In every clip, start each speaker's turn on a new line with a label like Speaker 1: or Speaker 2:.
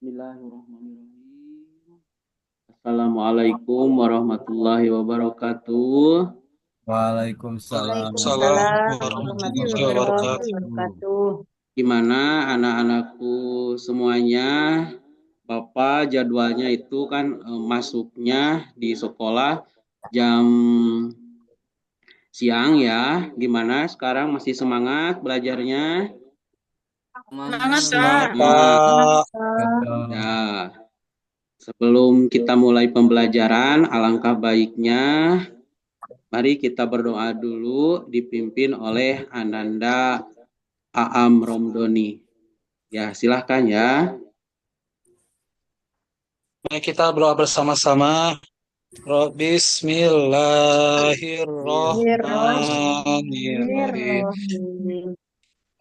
Speaker 1: Bismillahirrahmanirrahim. Assalamualaikum warahmatullahi wabarakatuh.
Speaker 2: Waalaikumsalam
Speaker 3: Waalaikumsalam
Speaker 4: Salam
Speaker 2: warahmatullahi
Speaker 3: warahmatullahi
Speaker 4: warahmatullahi
Speaker 3: wabarakatuh.
Speaker 2: wabarakatuh.
Speaker 4: wabarakatuh.
Speaker 1: Gimana anak-anakku semuanya? Bapak jadwalnya itu kan masuknya di sekolah jam siang ya. Gimana sekarang masih semangat belajarnya?
Speaker 3: Semangat, Kak.
Speaker 2: Semangat,
Speaker 1: Semangat.
Speaker 2: Pak.
Speaker 1: Ya, sebelum kita mulai pembelajaran, alangkah baiknya mari kita berdoa dulu dipimpin oleh Ananda Aam Romdoni. Ya, silahkan ya.
Speaker 2: Mari kita berdoa bersama-sama. Bismillahirrahmanirrahim.
Speaker 4: Bismillahirrahmanirrahim.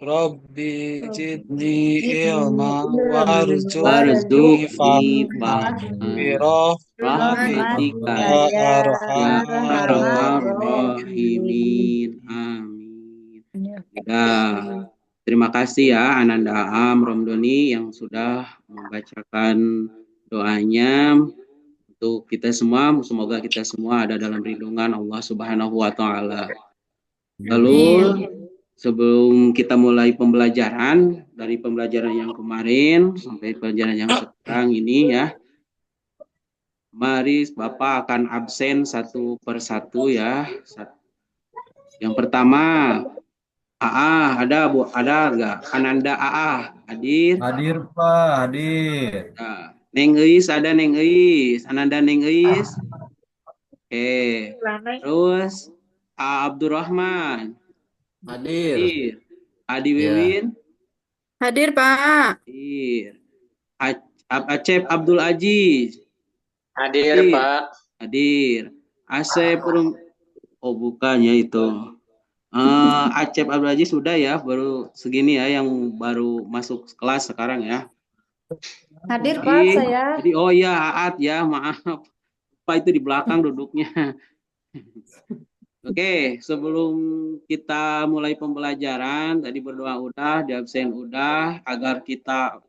Speaker 2: Rabbi zidni ilma
Speaker 4: Zidni
Speaker 2: warzuqni
Speaker 1: Warzuqni
Speaker 4: warzuqni
Speaker 2: fahmi
Speaker 1: fahma rahmatika
Speaker 4: rahmatika
Speaker 2: ya
Speaker 4: ya
Speaker 1: ya
Speaker 4: arhamar
Speaker 2: arhamar
Speaker 1: arhamar
Speaker 4: rahimin.
Speaker 1: rahimin. Amin. Ya, terima kasih ya Ananda Aam Romdoni yang sudah membacakan doanya untuk kita semua. Semoga kita semua ada dalam lindungan Allah Subhanahu wa taala. Lalu
Speaker 3: Amin.
Speaker 1: sebelum kita mulai pembelajaran dari pembelajaran yang kemarin sampai pembelajaran yang sekarang ini ya, mari Bapak akan absen satu persatu ya. Yang pertama, ada Bu, ada enggak? Ananda hadir.
Speaker 2: Hadir, Pak. Hadir.
Speaker 1: Nah, Neng Eis ada Neng Eis, Ananda Neng Eis. Oke. Terus Abdurrahman
Speaker 5: Hadir.
Speaker 1: hadir. Adi
Speaker 5: Ya,
Speaker 1: Wiwin
Speaker 3: Hadir, Pak.
Speaker 1: hadir. Acep Abdul Aziz
Speaker 5: hadir
Speaker 1: hadir.
Speaker 5: Pak.
Speaker 1: Hadir. Asep oh bukannya itu. Acep Abdul Aziz sudah ya, baru segini ya yang baru masuk kelas sekarang ya.
Speaker 4: Hadir Pak
Speaker 1: Jadi,
Speaker 4: saya.
Speaker 1: oh ya Aat ya, maaf. Pak itu di belakang duduknya. Oke, sebelum kita mulai pembelajaran, tadi berdoa udah, di absen udah, agar kita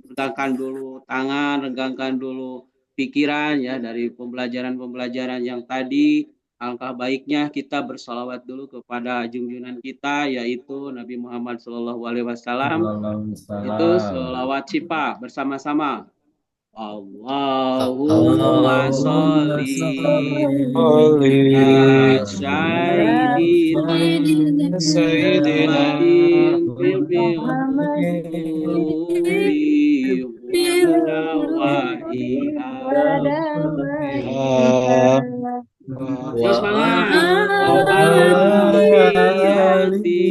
Speaker 1: regangkan dulu tangan, regangkan dulu pikiran ya dari pembelajaran-pembelajaran yang tadi. Alangkah baiknya kita bersolawat dulu kepada junjungan kita, yaitu Nabi Muhammad SAW. Itu
Speaker 2: Waalaikumsalam.
Speaker 1: selawat Cipa bersama-sama. Allahumma
Speaker 2: Allahumma
Speaker 1: sholli
Speaker 2: sholli
Speaker 1: ala sayyidina
Speaker 2: Sayyidina
Speaker 1: Muhammadin fil
Speaker 4: Muhammadin
Speaker 1: qulubi wa dawa'iha.
Speaker 4: Wadawa'iha.
Speaker 1: Terus
Speaker 5: Wa
Speaker 1: semangat. Wa
Speaker 2: Ayati
Speaker 1: aliyati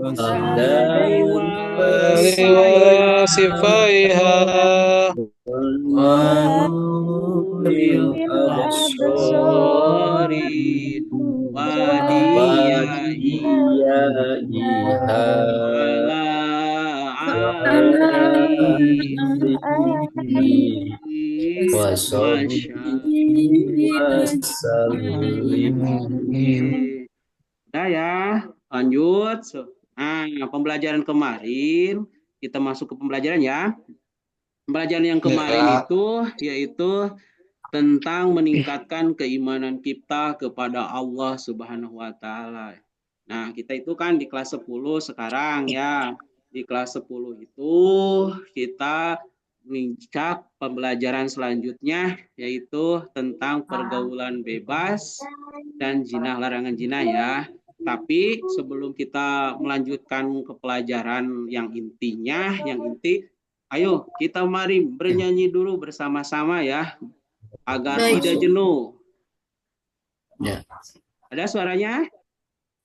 Speaker 1: amsali wa
Speaker 2: Sifaiha
Speaker 1: wa
Speaker 2: wa
Speaker 1: nuril
Speaker 2: nuril
Speaker 4: Bil
Speaker 2: absar
Speaker 4: absor
Speaker 1: absari wa diyaiha
Speaker 5: wadiyaiha
Speaker 1: ala
Speaker 5: ala
Speaker 1: alihi
Speaker 5: alihi
Speaker 1: wa
Speaker 5: wa sahbihi wasallim.
Speaker 1: Udah ya, lanjut. Nah, pembelajaran kemarin, kita masuk ke pembelajaran ya. Pembelajaran yang kemarin
Speaker 2: Ya.
Speaker 1: itu yaitu tentang meningkatkan keimanan kita kepada Allah Subhanahu wa taala. Nah, kita itu kan di kelas 10 sekarang ya. Di kelas 10 itu kita menginjak pembelajaran selanjutnya yaitu tentang pergaulan bebas dan zina, larangan zina ya. Tapi sebelum kita melanjutkan ke pelajaran yang intinya, yang inti, ayo kita mari bernyanyi dulu bersama-sama ya, agar
Speaker 3: Baik.
Speaker 1: tidak jenuh.
Speaker 5: Ya.
Speaker 1: Ada suaranya?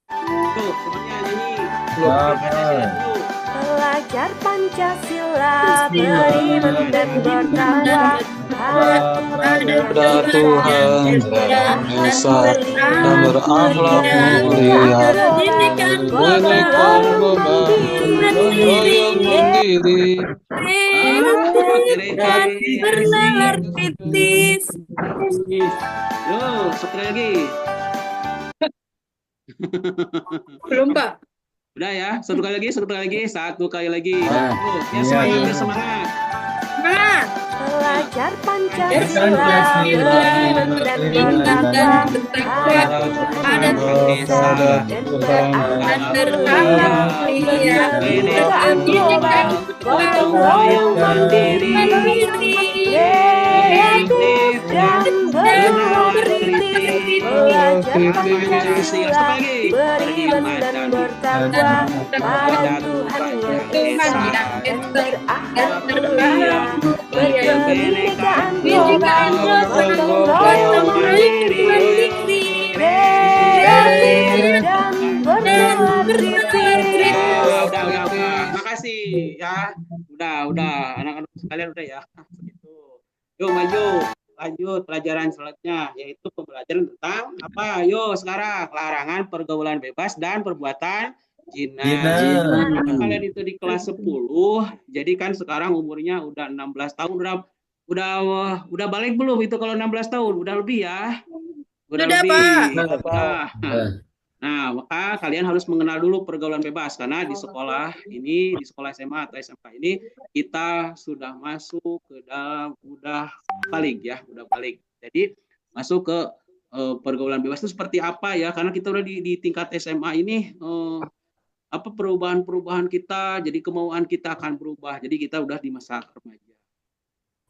Speaker 1: Tuh, semuanya nyanyi.
Speaker 2: Pancasila
Speaker 1: dulu.
Speaker 4: Belajar Pancasila beriman dan bertakwa
Speaker 2: pada Tuhan yang Esa dan berakhlak mulia, menekan beban, royong mandiri,
Speaker 3: Dan bernalar kritis.
Speaker 1: Yuk, sekali lagi.
Speaker 3: Belum, Pak.
Speaker 1: Udah ya, satu kali lagi, satu kali lagi, satu kali lagi.
Speaker 5: Nah,
Speaker 1: Tuh, ya
Speaker 2: iya,
Speaker 1: semangat,
Speaker 2: iya.
Speaker 1: ya semangat.
Speaker 3: Semangat.
Speaker 4: Belajar Pancasila
Speaker 3: Pancasila,
Speaker 4: beriman dan bertakwa pada Tuhan Esa dan berakhlak mulia, kebinekaan global, gotong royong mandiri, kreatif dan bernalar kritis. Belajar Pancasila beriman dan bertakwa pada Tuhan Yang Esa dan berakhlak mulia, kebinekaan global, gotong royong mandiri, kreatif dan bernalar kritis.
Speaker 1: Udah. Makasih ya. Udah. Anak-anak sekalian udah ya. Begitu. Yuk maju. Lanjut pelajaran selanjutnya yaitu pembelajaran tentang apa? Yuk sekarang larangan pergaulan bebas dan perbuatan zina. Karena kalian itu di kelas 10, jadi kan sekarang umurnya udah 16 tahun, udah balik belum itu kalau 16 tahun? Udah lebih ya? Udah lebih.
Speaker 3: Pak.
Speaker 1: Nah, maka kalian harus mengenal dulu pergaulan bebas karena di sekolah ini, di sekolah SMA atau SMK ini kita sudah masuk ke dalam udah balik. Jadi masuk ke pergaulan bebas itu seperti apa ya? Karena kita udah di tingkat SMA ini apa perubahan kita, jadi kemauan kita akan berubah. Jadi kita udah di masa remaja.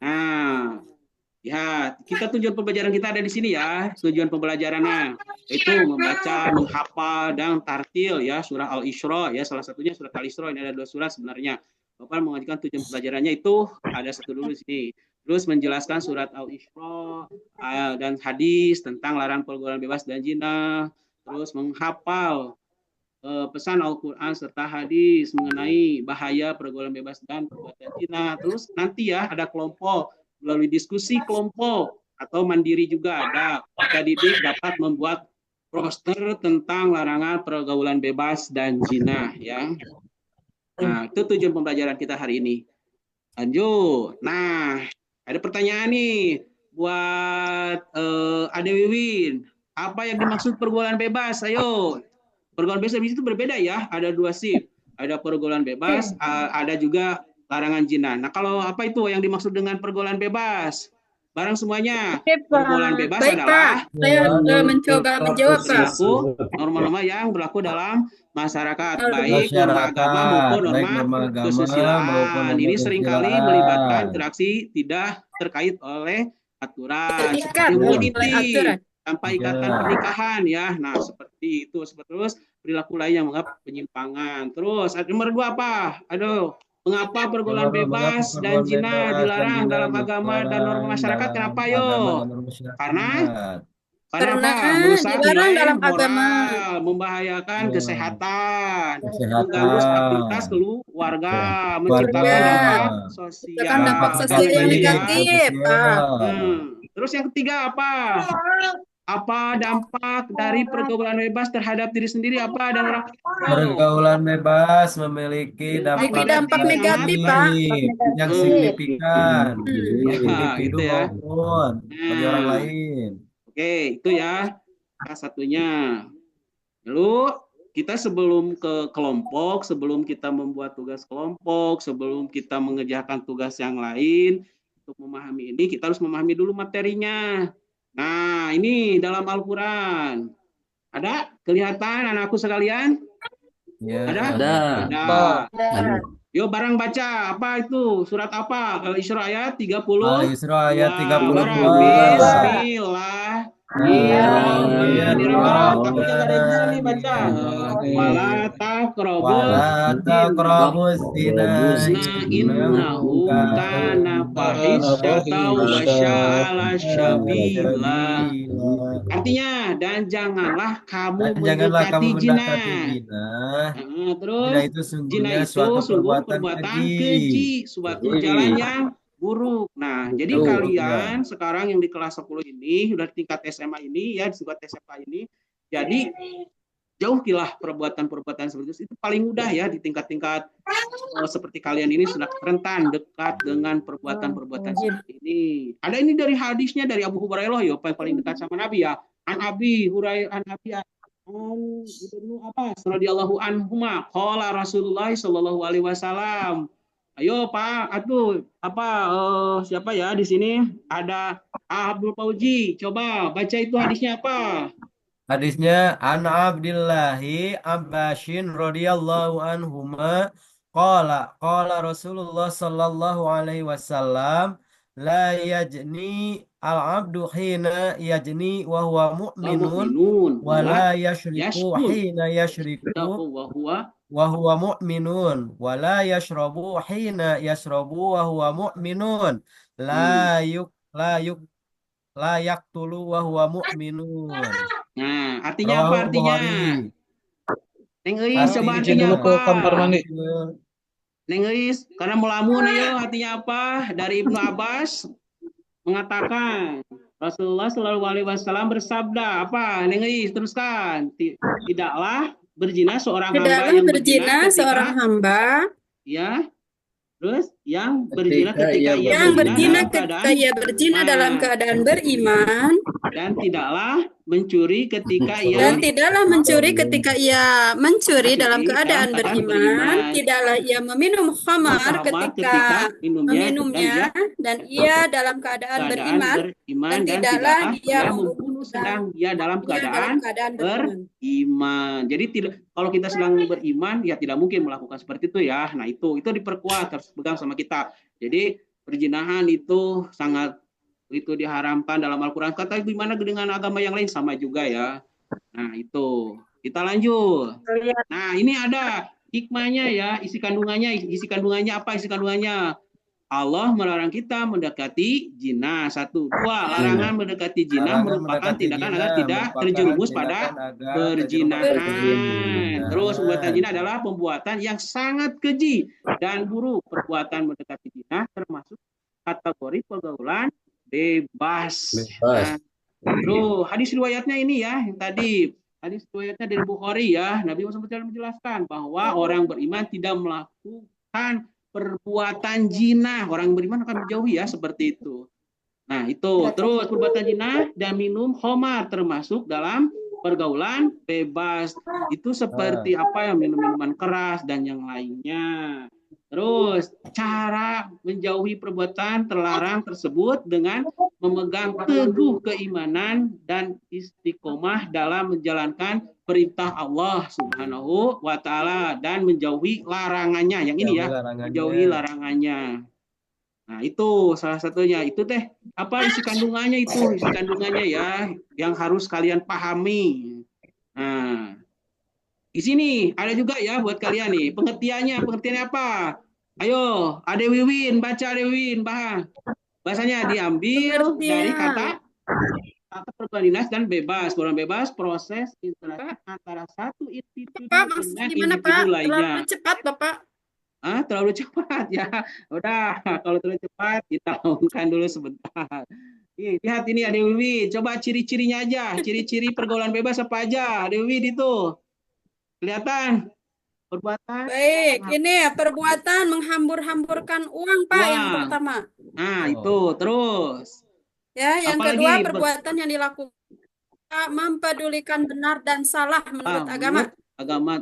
Speaker 1: Nah, ya, kita tujuan pembelajaran kita ada di sini ya. Tujuan pembelajarannya itu membaca, menghafal dan tartil ya surah Al-Isra ya, salah satunya surah Al-Isra. Ini ada 2 surah sebenarnya. Bapak mengajukan tujuan pelajarannya itu ada satu dulu di sini. Terus menjelaskan surat Al-Isra dan hadis tentang larangan pergaulan bebas dan zina. Terus menghafal pesan Al-Quran serta hadis mengenai bahaya pergaulan bebas dan perbuatan zina. Terus nanti ya ada kelompok melalui diskusi kelompok atau mandiri juga ada. Kita didik dapat membuat poster tentang larangan pergaulan bebas dan zina ya. Nah, itu tujuan pembelajaran kita hari ini. Lanjut. Nah, ada pertanyaan nih buat Ade Wiwin. Apa yang dimaksud pergaulan bebas? Ayo. Pergaulan bebas itu berbeda ya. Ada 2 shift. Ada pergaulan bebas, ada juga larangan zina. Nah, kalau apa itu yang dimaksud dengan pergaulan bebas? Barang semuanya. Pergaulan bebas
Speaker 3: Baik,
Speaker 1: adalah
Speaker 3: Pak. Saya mencoba menjawab, Pak.
Speaker 1: berlaku norma-norma yang berlaku dalam masyarakat, baik norma agama maupun norma kesusilaan. Ini seringkali melibatkan interaksi tidak terkait oleh aturan.
Speaker 3: Terikat
Speaker 1: Seperti
Speaker 3: oleh
Speaker 1: meniti
Speaker 3: aturan.
Speaker 1: tanpa ikatan pernikahan ya. Nah, seperti itu. Terus perilaku lain yang menganggap penyimpangan. Terus nomor 2 apa? Aduh, mengapa pergaulan bebas dan zina dilarang dalam agama dan norma masyarakat? Kenapa yo? Karena apa? Merusak
Speaker 3: dilarang
Speaker 1: nilai
Speaker 3: dalam agama.
Speaker 1: moral, membahayakan kesehatan, mengganggu stabilitas keluarga, menciptakan dampak sosial.
Speaker 3: Menciptakan dampak sosial yang negatif, Pak.
Speaker 1: Terus yang ketiga apa? Apa dampak dari pergaulan bebas terhadap diri sendiri apa dan orang lain?
Speaker 6: Pergaulan bebas memiliki
Speaker 3: dampak negatif, Pak.
Speaker 6: yang signifikan
Speaker 1: Ya,
Speaker 6: bagi individu
Speaker 1: gitu ya.
Speaker 6: maupun bagi orang lain.
Speaker 1: Oke, itu ya salah satunya. Lalu kita sebelum ke kelompok, sebelum kita membuat tugas kelompok, sebelum kita mengerjakan tugas yang lain, untuk memahami ini kita harus memahami dulu materinya. Nah, ini dalam Al-Quran. Ada? Kelihatan anakku sekalian?
Speaker 6: Ya.
Speaker 1: Ada. Yuk bareng baca. Apa itu? Surat apa? Al-Isra ayat 30.
Speaker 6: Al-Isra ayat 32.
Speaker 1: Bismillah. Tapi jangan ada yang nih baca. Wala taqrabuz zina innahu kana fahisyatan wa sya'ala sabila. Artinya dan janganlah kamu mendekati zina. Terus zina itu sungguh perbuatan keji, suatu jalan yang buruk. Nah, jadi kalian sekarang yang di kelas 10 ini, udah tingkat SMA ini, ya, di tingkat SMA ini, jadi jauhilah perbuatan-perbuatan seperti itu paling mudah ya di tingkat-tingkat seperti kalian ini sudah rentan dekat dengan perbuatan-perbuatan seperti ini. Ada ini dari hadisnya dari Abu Hurairah ya, paling dekat sama Nabi ya. An Abi Hurairah Ibnu Abbas radhiyallahu anhuma qala Rasulullah sallallahu alaihi wasallam. Ayo Pak, atuh siapa ya di sini? Ada Abdul Fauzi. Coba baca itu hadisnya apa?
Speaker 6: Hadisnya an Abdillahi Abbashin radhiyallahu anhuma qala Rasulullah sallallahu alaihi wasallam la yajni al-abdu hina yajni wa huwa mu'minun
Speaker 1: Mu'minun
Speaker 6: wa la yashriku
Speaker 1: yashkur.
Speaker 6: hina yashriku
Speaker 1: Wa huwa
Speaker 6: wa huwa mu'minun wa la yashrabu hina yashrabu wa huwa mu'minun la yaqtulu wa huwa mu'minun.
Speaker 1: Nah, artinya apa
Speaker 6: Rawahul
Speaker 1: artinya?
Speaker 6: Bukhari.
Speaker 1: Neng Eis, coba
Speaker 2: izin
Speaker 1: artinya
Speaker 2: dulu
Speaker 1: apa?
Speaker 2: ke kamar mandi.
Speaker 1: Neng Eis, karena melamun ya artinya apa? Dari Ibnu Abbas mengatakan Rasulullah Shallallahu Alaihi Wasallam bersabda apa? Neng Eis, teruskan. Tidaklah berzina seorang hamba
Speaker 3: Tidaklah
Speaker 1: yang
Speaker 3: berzina seorang hamba
Speaker 1: ya, terus yang berzina
Speaker 5: Ketika
Speaker 1: ketika
Speaker 5: ia
Speaker 1: ia
Speaker 3: yang berzina
Speaker 1: dalam
Speaker 3: ketika ia berzina dalam keadaan beriman
Speaker 1: dan tidaklah mencuri ketika ia
Speaker 3: dan tidaklah mencuri ketika ia mencuri dalam keadaan beriman, tidaklah ia meminum khamar ketika meminumnya dan ia dalam keadaan beriman, dan tidaklah dia membunuh
Speaker 1: sedang dia dalam keadaan beriman. Jadi tidak, kalau kita sedang beriman ya tidak mungkin melakukan seperti itu ya. Nah itu diperkuat, harus pegang sama kita. Jadi perzinahan itu sangat itu diharamkan dalam Al-Quran. Kata gimana dengan agama yang lain sama juga ya. Nah itu kita lanjut. Nah ini ada hikmahnya ya, isi kandungannya apa isi kandungannya? Allah melarang kita mendekati zina. 1, 2, larangan mendekati zina merupakan tindakan agar tidak terjerumus pada perzinahan. Terus perbuatan zina adalah pembuatan yang sangat keji dan buruk. Perbuatan mendekati zina termasuk kategori pergaulan bebas. Nah, terus hadis riwayatnya ini ya, yang tadi hadis riwayatnya dari Bukhari ya. Nabi Muhammad SAW menjelaskan bahwa orang beriman tidak melakukan perbuatan zina. Orang beriman akan menjauhi ya seperti itu. Nah, itu terus perbuatan zina dan minum khamar termasuk dalam pergaulan bebas. Itu seperti apa yang minum-minuman keras dan yang lainnya. Terus cara menjauhi perbuatan terlarang tersebut dengan memegang teguh keimanan dan istiqomah dalam menjalankan perintah Allah Subhanahu wa taala dan menjauhi larangannya. Yang ini ya, menjauhi larangannya. Nah, itu salah satunya. Itu teh apa isi kandungannya itu? Isi kandungannya ya yang harus kalian pahami. Nah, di sini ada juga ya buat kalian nih pengertiannya apa? Ayo, Ade Wiwin baca, Ade Wiwin bahasanya diambil dari kata perbuatan dinas dan bebas. Perbuatan bebas proses interaksi antara satu individu dengan individu lainnya.
Speaker 3: Terlalu cepat Bapak.
Speaker 1: Terlalu cepat ya. Udah, kalau terlalu cepat kita lakukan dulu sebentar. Lihat ini Ade Wiwin, coba ciri-cirinya aja. Ciri-ciri pergaulan bebas apa aja? Ade Wiwin itu. Kelihatan perbuatan.
Speaker 3: Baik, ini perbuatan menghambur-hamburkan uang Pak yang pertama.
Speaker 1: Nah, itu terus.
Speaker 3: Ya, yang kedua perbuatan yang dilakukan mempedulikan benar dan salah menurut agama.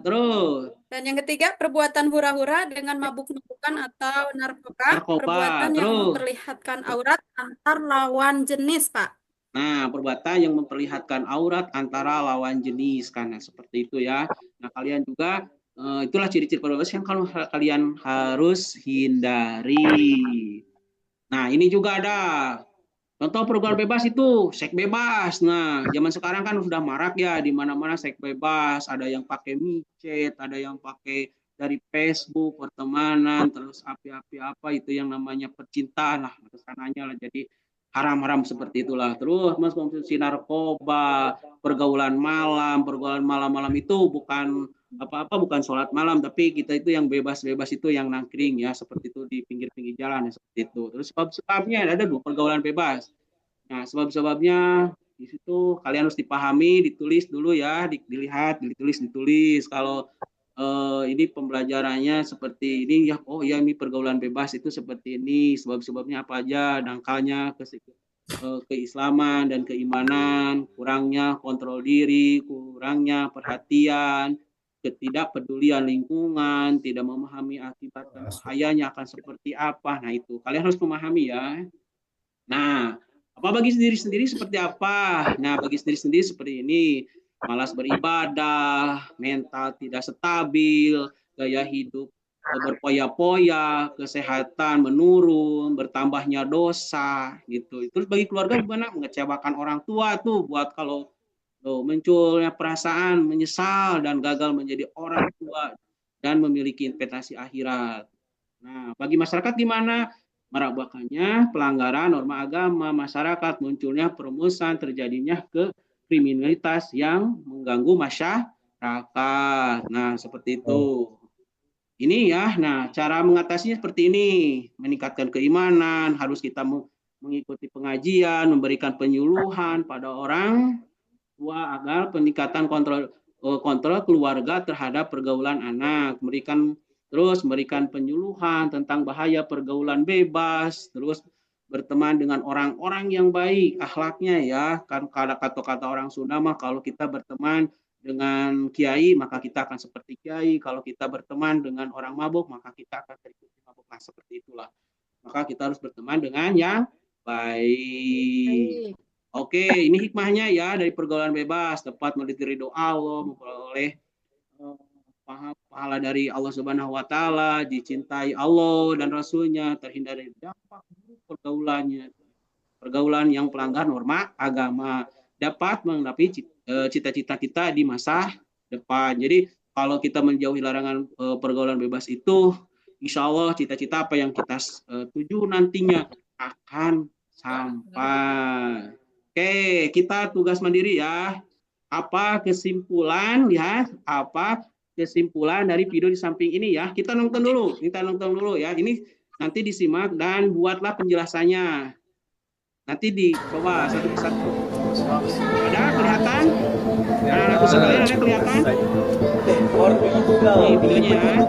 Speaker 1: Terus.
Speaker 3: Dan yang ketiga perbuatan hura-hura dengan mabuk-mabukan atau narkoba. Perbuatan yang memperlihatkan aurat antar lawan jenis Pak.
Speaker 1: Nah, perbuatan yang memperlihatkan aurat antara lawan jenis, karena seperti itu ya. Nah, kalian juga itulah ciri-ciri perbuatan yang kalian harus hindari. Nah, ini juga ada contoh pergaulan bebas itu seks bebas. Nah, zaman sekarang kan sudah marak ya, di mana-mana seks bebas. Ada yang pakai micet, ada yang pakai dari Facebook, pertemanan, terus api-api apa itu yang namanya percintaan lah, kesananya lah. Jadi haram-haram seperti itulah. Terus mengkonsumsi narkoba, pergaulan malam itu bukan apa-apa, bukan sholat malam, tapi kita itu yang bebas-bebas itu yang nangkring ya, seperti itu di pinggir-pinggir jalan ya, seperti itu. Terus sebab-sebabnya ada 2 pergaulan bebas. Nah, sebab-sebabnya di situ kalian harus dipahami, ditulis dulu ya, dilihat, ditulis. Kalau ini pembelajarannya seperti ini ya, oh ya ini pergaulan bebas itu seperti ini, sebab-sebabnya apa aja, dangkalnya keislaman dan keimanan, kurangnya kontrol diri, kurangnya perhatian, ketidakpedulian lingkungan, tidak memahami akibat dan bahayanya akan seperti apa. Nah itu kalian harus memahami ya. Nah, apa bagi diri sendiri seperti apa? Nah, bagi diri sendiri seperti ini, malas beribadah, mental tidak stabil, gaya hidup berpoya-poya, kesehatan menurun, bertambahnya dosa, gitu. Terus bagi keluarga gimana? Mengecewakan orang tua tuh, buat kalau munculnya perasaan menyesal dan gagal menjadi orang tua dan memiliki investasi akhirat. Nah, bagi masyarakat gimana? Merabakannya pelanggaran norma agama masyarakat, munculnya perumusan, terjadinya kriminalitas yang mengganggu masyarakat. Nah, seperti itu. Ini ya, nah cara mengatasinya seperti ini, meningkatkan keimanan, harus kita mengikuti pengajian, memberikan penyuluhan pada orang tua agar peningkatan kontrol keluarga terhadap pergaulan anak, memberikan penyuluhan tentang bahaya pergaulan bebas, terus berteman dengan orang-orang yang baik akhlaknya ya, kan kata orang Sunda mah kalau kita berteman dengan kiai maka kita akan seperti kiai, kalau kita berteman dengan orang mabuk maka kita akan terikuti mabuk. Nah seperti itulah, maka kita harus berteman dengan yang baik. Oke, ini hikmahnya ya dari pergaulan bebas, dapat meniti ridho Allah, memperoleh pahala dari Allah Subhanahu wa taala, dicintai Allah dan Rasulnya, terhindar dari dampak buruk pergaulan yang pelanggar norma agama, dapat menggenapi cita-cita kita di masa depan. Jadi kalau kita menjauhi larangan pergaulan bebas itu, insya Allah cita-cita apa yang kita tuju nantinya akan sampai. Oke, kita tugas mandiri ya. Apa kesimpulan ya? Apa kesimpulan dari video di samping ini ya? Kita nonton dulu ya. Ini nanti disimak dan buatlah penjelasannya. Nanti dicoba satu persatu. Ada kelihatan? Anak-anakku sekalian ada kelihatan? Ini videonya ya.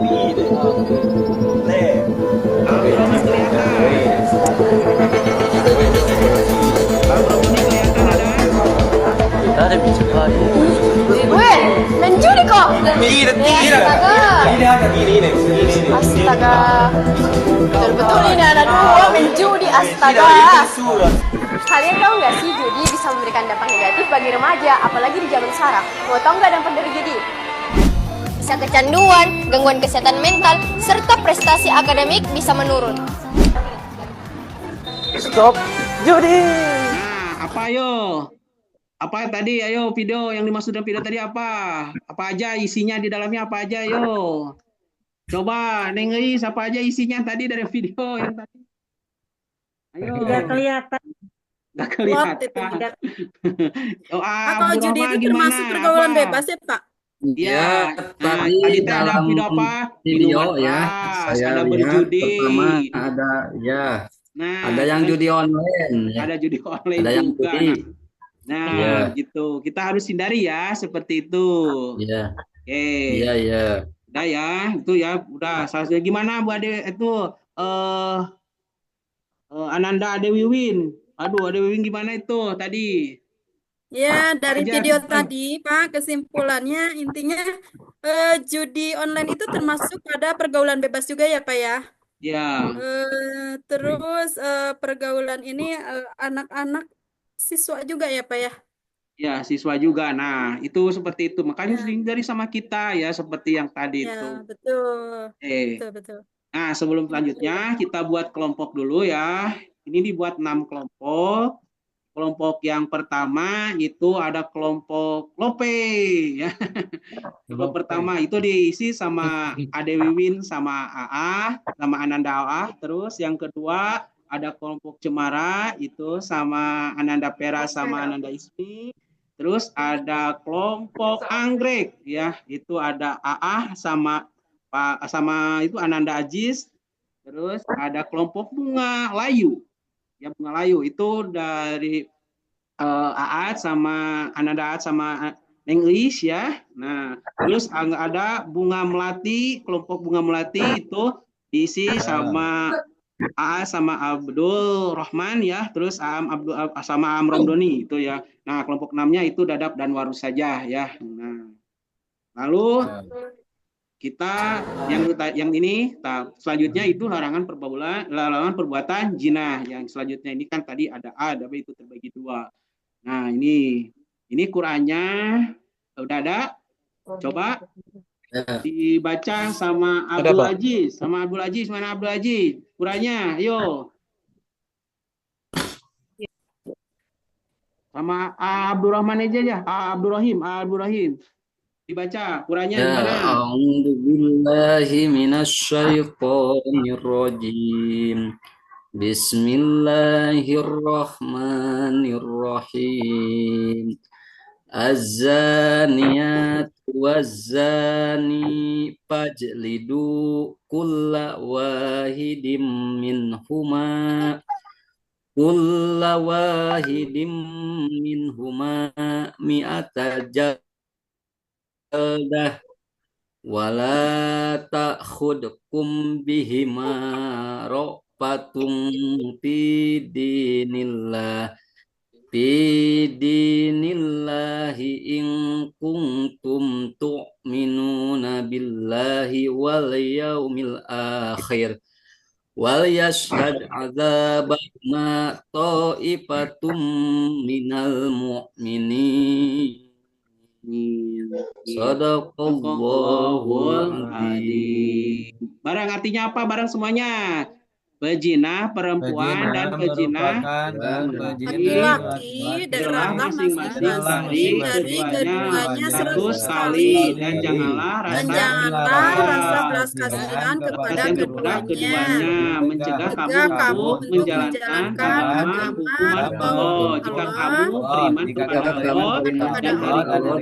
Speaker 1: Kalau belum kelihatan.
Speaker 4: Gue mencuri kok. Astaga. Betul-betul ini anak dua menjudi, astaga. Kalian tahu nggak sih judi bisa memberikan dampak negatif bagi remaja, apalagi di zaman sekarang. Mau tahu nggak dampak dari judi? Bisa kecanduan, gangguan kesehatan mental, serta prestasi akademik bisa menurun.
Speaker 5: Stop judi.
Speaker 1: Nah, apa yo? Apa tadi? Ayo video yang dimaksud dalam video tadi apa? Apa aja isinya di dalamnya apa aja yo? Coba Neng Eis apa aja isinya tadi dari video yang tadi? Ayo.
Speaker 7: Tidak kelihatan.
Speaker 1: Nggak kelihatan.
Speaker 3: Kalau judi itu termasuk pergaulan bebas ya Pak?
Speaker 1: Iya. Nah, tadi ada video apa?
Speaker 5: Video ya.
Speaker 1: Saya ada
Speaker 5: lihat
Speaker 1: berjudi.
Speaker 5: pertama ada ya.
Speaker 1: Nah,
Speaker 5: ada yang judi online. Ya.
Speaker 1: Ada judi online
Speaker 5: ada yang
Speaker 1: juga.
Speaker 5: judi.
Speaker 1: Nah,
Speaker 5: ya.
Speaker 1: gitu. Kita harus hindari ya seperti itu.
Speaker 5: Iya.
Speaker 1: Oke.
Speaker 5: Iya, iya.
Speaker 1: Udah ya, itu ya, udah. Selanjutnya gimana Bu Ade itu Ananda Ade Wiwin. Aduh, Ade Wiwin gimana itu tadi?
Speaker 3: Ya, dari video tadi, Pak, kesimpulannya intinya judi online itu termasuk pada pergaulan bebas juga ya, Pak ya?
Speaker 1: Ya.
Speaker 3: Terus pergaulan ini anak-anak siswa juga ya, Pak ya?
Speaker 1: Ya, siswa juga. Nah, itu seperti itu. Makanya harus dihindari sama kita ya, seperti yang tadi itu.
Speaker 3: Ya, betul. Betul.
Speaker 1: Nah, sebelum selanjutnya kita buat kelompok dulu ya. Ini dibuat 6 kelompok. Kelompok yang pertama itu ada kelompok Lope ya. Kelompok pertama itu diisi sama Ade Wiwin sama AA, sama Ananda AA. Terus yang kedua ada kelompok Cemara itu sama Ananda Pera sama Ananda Ismi. Terus ada kelompok Anggrek ya, itu ada AA sama itu Ananda Aziz. Terus ada kelompok Bunga Layu. Ya, Bunga Layu itu dari Aat sama Ananda Aat sama Neng Eis ya. Nah, terus ada Bunga Melati, kelompok Bunga Melati itu diisi sama AA sama Abdul Rahman ya, terus Abdul sama Romdoni itu ya. Nah, kelompok 6-nya itu Dadap dan Warus saja ya. Nah, Lalu kita yang ini selanjutnya itu larangan perbuatan zina. Yang selanjutnya ini kan tadi ada A, ada B, itu terbagi dua. Nah, ini Qurannya udah ada. Coba dibaca sama Abdul Aziz. Mana Abdul Aziz? Qurannya, ayo. Sama Abdurrahman aja ya. Abdurrahim. Dibaca Qurannya gimana?
Speaker 5: A'udzu billahi minasyaitonir rajim. Bismillahirrahmanirrahim. Az-zaniyat waz-zani fajlidu kulla wahidin minhuma mi'ata jaldah wala ta'khudkum bihima ra'fatum fi dinillahi in kuntum tu'minuna billahi wal yaumil akhir wal yashhad adzabahuma ta'ifatum minal mu'minin. Sadaqallahul adzim.
Speaker 1: Barang artinya apa barang semuanya? Bezinah perempuan dan bezinah
Speaker 3: laki-laki
Speaker 1: adalah
Speaker 3: adalah
Speaker 1: masing-masing
Speaker 3: masing-masing dari keduanya 100 kali
Speaker 1: dan janganlah
Speaker 3: rasa belas kasihan kepada keduanya.
Speaker 1: mencegah
Speaker 3: kamu untuk menjalankan agama
Speaker 1: Allah. Jika kamu beriman kepada Allah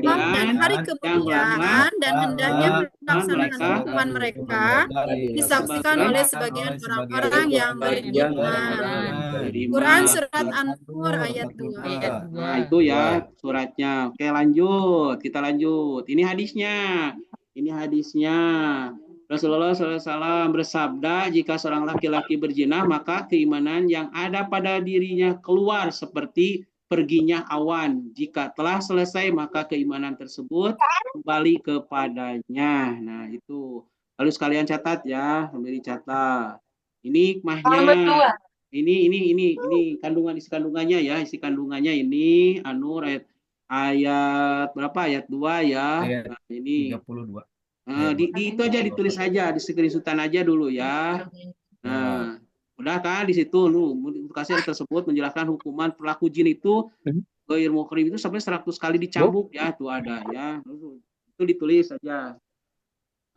Speaker 3: dan hari kemudian dan hendaknya melaksanakan hukuman mereka disaksikan oleh sebagian orang-orang yang beriman. Quran surat An-Nur ayat 2.
Speaker 1: Nah, itu ya suratnya. Oke, lanjut. Kita lanjut. Ini hadisnya. Rasulullah SAW bersabda, jika seorang laki-laki berzina, maka keimanan yang ada pada dirinya keluar seperti perginya awan. Jika telah selesai, maka keimanan tersebut kembali kepadanya. Nah, itu. Lalu sekalian catat ya, sambil dicatat. Ini hikmahnya. Ini isi kandungannya ini An-Nur ayat berapa? Ayat 2 ya. Nah, ini
Speaker 6: 32.
Speaker 1: Itu aja ditulis aja, di screenshotan aja dulu ya. Nah, udah kan di situ kasih tersebut menjelaskan hukuman pelaku jin itu ghair muhrim itu sampai 100 kali dicambuk ya, tuh ada ya. Itu ditulis saja.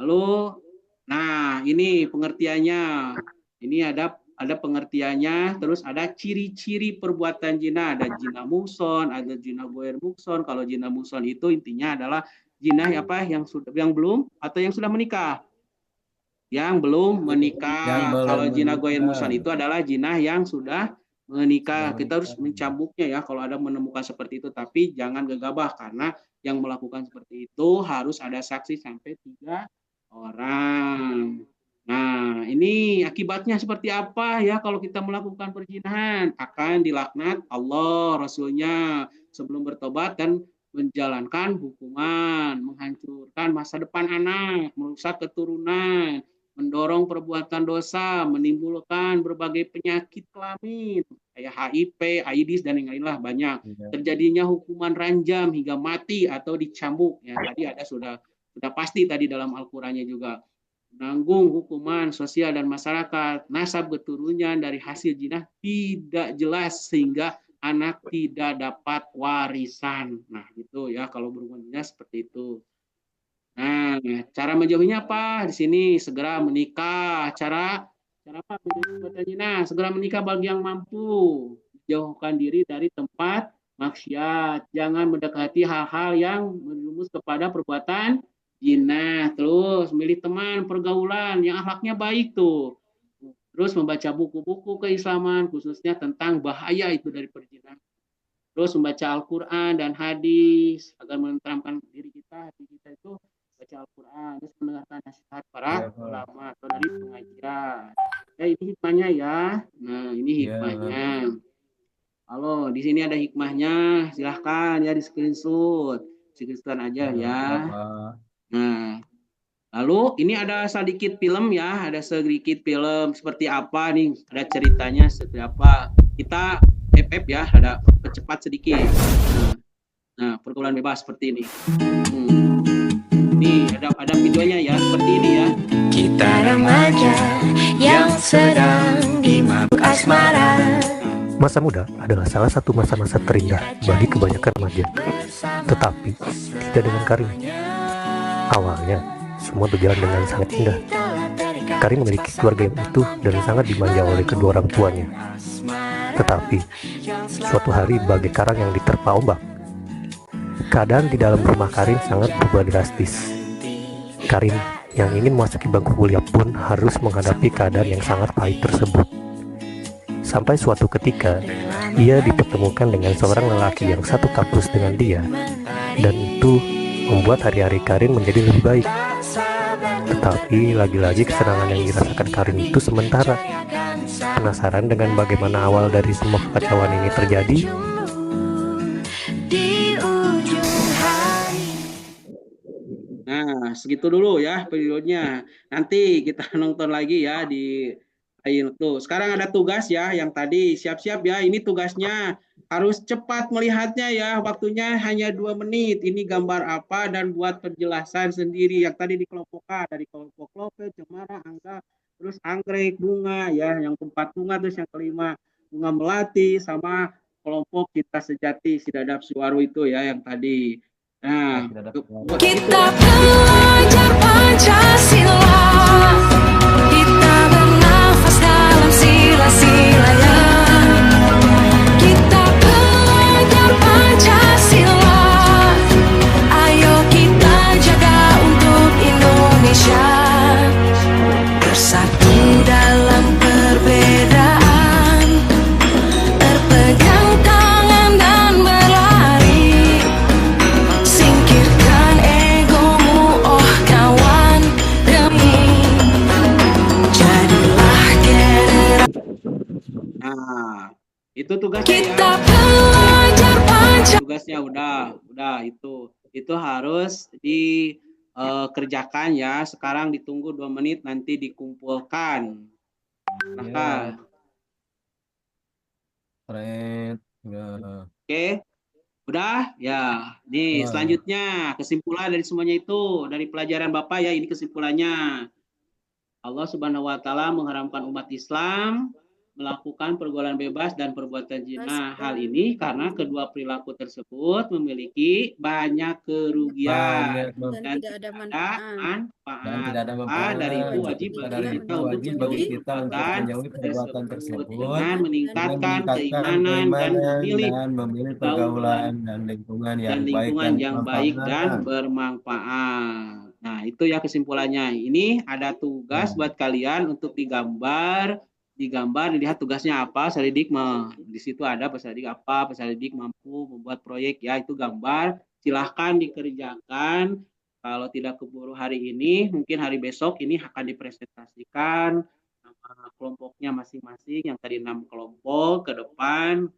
Speaker 1: Lalu nah, ini pengertiannya. Ini ada pengertiannya, terus ada ciri-ciri perbuatan zina, ada zina muhson, ada zina ghair muhson. Kalau zina muhson itu intinya adalah zina yang belum atau yang sudah menikah. Yang belum menikah. Kalau zina ghair muhson itu adalah zina yang sudah menikah. Kita harus mencambuknya ya kalau ada menemukan seperti itu, tapi jangan gegabah karena yang melakukan seperti itu harus ada saksi sampai 3 orang. Nah, ini akibatnya seperti apa ya kalau kita melakukan perzinahan? Akan dilaknat Allah, Rasulnya sebelum bertobat dan menjalankan hukuman, menghancurkan masa depan anak, merusak keturunan, mendorong perbuatan dosa, menimbulkan berbagai penyakit kelamin, kayak HIV, AIDS, dan yang lainlah banyak. Terjadinya hukuman ranjam hingga mati atau dicambuk. Ya, tadi ada sudah pasti tadi dalam Al-Qur'annya juga. Menanggung hukuman sosial dan masyarakat, nasab keturunan dari hasil zina tidak jelas sehingga anak tidak dapat warisan. Nah, gitu ya kalau berhubungan zina seperti itu. Nah, cara menjauhinya apa? Di sini segera menikah. Cara apa? Nah, segera menikah bagi yang mampu. Jauhkan diri dari tempat maksiat. Jangan mendekati hal-hal yang menjurumus kepada perbuatan zina. Terus milih teman pergaulan yang akhlaknya baik tuh. Terus membaca buku-buku keislaman khususnya tentang bahaya itu dari perzinahan. Terus membaca Al-Qur'an dan hadis agar menenteramkan diri kita, hati kita itu baca Al-Qur'an, terus mendengarkan nasihat para ulama atau dari pengajian. Ya, ini hikmahnya ya. Nah, ini hikmahnya. Halo, di sini ada hikmahnya. Silahkan ya di screenshot. Screenshot aja ya. Nah, lalu ini ada sedikit film ya, ada sedikit film seperti apa nih, ada ceritanya seperti apa. Kita ya, ada percepat sedikit. Nah, pergaulan bebas seperti ini. Nih, ada videonya ya, seperti ini ya.
Speaker 7: Kita remaja yang sedang dimabuk asmara.
Speaker 8: Masa muda adalah salah satu masa-masa terindah bagi kebanyakan remaja, tetapi tidak dengan Karim. Awalnya, semua berjalan dengan sangat indah. Karim memiliki keluarga yang utuh dan sangat dimanja oleh kedua orang tuanya. Tetapi, suatu hari bagai karang yang diterpa ombak, keadaan di dalam rumah Karim sangat berubah drastis. Karim yang ingin memasuki bangku kuliah pun harus menghadapi keadaan yang sangat pahit tersebut. Sampai suatu ketika, ia dipertemukan dengan seorang lelaki yang satu kampus dengan dia, dan itu membuat hari-hari Karim menjadi lebih baik. Tetapi lagi-lagi kesenangan yang dirasakan Karim itu sementara. Penasaran dengan bagaimana awal dari semua kekacauan ini terjadi?
Speaker 1: Nah, segitu dulu ya videonya. Nanti kita nonton lagi ya di tuh. Sekarang ada tugas ya, yang tadi siap-siap ya. Ini tugasnya harus cepat melihatnya ya. Waktunya hanya 2 menit. Ini gambar apa dan buat penjelasan sendiri. Yang tadi dikelompokkan dari kelompok lope, cemara, angka, terus anggrek, bunga ya. Yang keempat bunga, terus yang kelima bunga melati, sama kelompok kita sejati Sidadap Suwaru itu ya yang tadi. Nah,
Speaker 7: Kita belajar Pancasila, kita bernafas dalam sila-silanya. Kita belajar Pancasila, ayo kita jaga untuk Indonesia. Bersatu dalam perbedaan, berpegang tangan dan berlari. Singkirkan egomu, oh kawan, demi jadilah generasi.
Speaker 1: Nah, itu tugasnya
Speaker 7: Kita
Speaker 1: ya.
Speaker 7: belajar Pancasila.
Speaker 1: Tugasnya udah itu harus dikerjakan ya. Sekarang ditunggu 2 menit, nanti dikumpulkan. Maka oke, udah ya. Nih selanjutnya kesimpulan dari semuanya itu dari pelajaran Bapak ya, ini kesimpulannya. Allah Subhanahu wa taala mengharamkan umat Islam melakukan pergaulan bebas dan perbuatan zina. Hal ini karena kedua perilaku tersebut memiliki banyak kerugian dan tidak ada manfaat. Dari itu wajib bagi kita untuk menjauhi perbuatan tersebut dengan meningkatkan keimanan dan memilih pergaulan dan lingkungan yang baik dan bermanfaat. Nah, itu ya kesimpulannya. Ini ada tugas buat kalian untuk digambar, dilihat tugasnya apa. Salidik di situ ada Salidik apa, Salidik mampu membuat proyek ya, itu gambar. Silahkan dikerjakan. Kalau tidak keburu hari ini, mungkin hari besok ini akan dipresentasikan nama kelompoknya masing-masing. Yang tadi 6 kelompok ke depan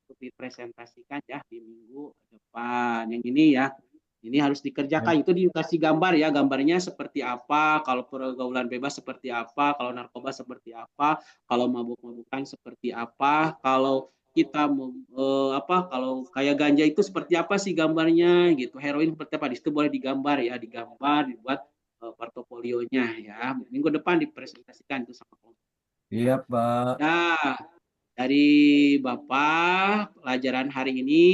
Speaker 1: untuk dipresentasikan ya di minggu depan. Yang ini ya. Ini harus dikerjakan, itu dikasih gambar ya, gambarnya seperti apa, kalau pergaulan bebas seperti apa, kalau narkoba seperti apa, kalau mabuk-mabukan seperti apa, kalau kita kalau kayak ganja itu seperti apa sih gambarnya gitu, heroin seperti apa, di situ boleh digambar ya, dibuat portofolionya ya, minggu depan dipresentasikan itu sama kelompok.
Speaker 6: Iya, Pak.
Speaker 1: Nah, dari Bapak pelajaran hari ini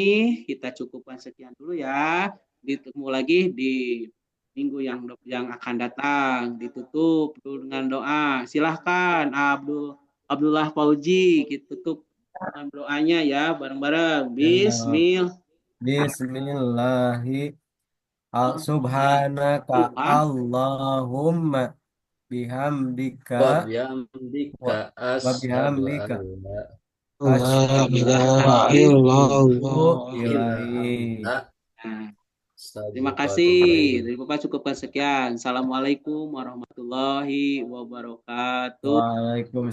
Speaker 1: kita cukupkan sekian dulu ya. Ditemu lagi di minggu yang akan datang. Ditutup dulu dengan doa. Silahkan Abdullah Fauji, kita tutup dengan doanya ya bareng-bareng.
Speaker 6: Bismillahi subhanaka Allahumma bihamdika
Speaker 5: wa bihamdika asyhadu an
Speaker 2: La ilaha
Speaker 5: la
Speaker 1: terima kasih. Dari Bapak cukupkan sekian. Assalamualaikum warahmatullahi wabarakatuh.
Speaker 6: Waalaikumsalam.